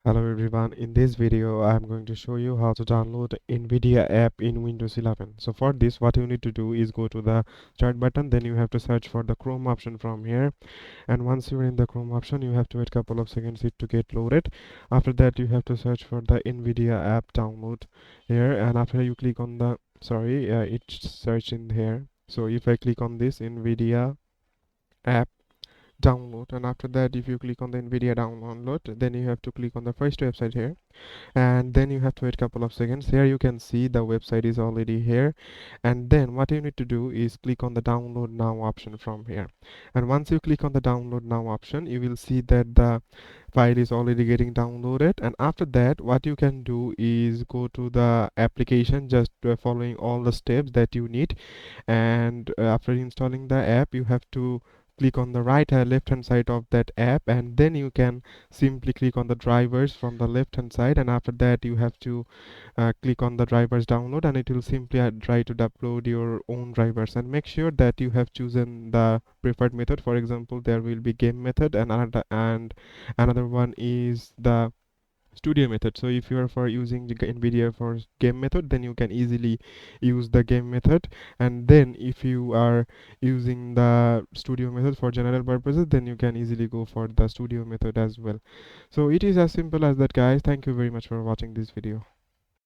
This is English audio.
Hello everyone, in this video I am going to show you how to download NVIDIA app in Windows 11. So for this what you need to do is go to the start button, then you have to search for the Chrome option from here, and once you're in the Chrome option you have to wait a couple of seconds it to get loaded. After that you have to search for the NVIDIA app download here, and after you click on the it's searched in here. So if I click on this NVIDIA app download, and after that if you click on the NVIDIA download, then you have to click on the first website here, and then you have to wait a couple of seconds. Here you can see the website is already here, and then what you need to do is click on the download now option from here. And once you click on the download now option, you will see that the file is already getting downloaded. And after that what you can do is go to the application, just following all the steps that you need. And after installing the app you have to click on the left hand side of that app, and then you can simply click on the drivers from the left hand side, and after that you have to click on the drivers download, and it will simply try to upload your own drivers. And make sure that you have chosen the preferred method. For example, there will be game method, and another one is the studio method. So if you are for using the NVIDIA for game method, then you can easily use the game method. And then if you are using the studio method for general purposes, then you can easily go for the studio method as well. So it is as simple as that, guys. Thank you very much for watching this video.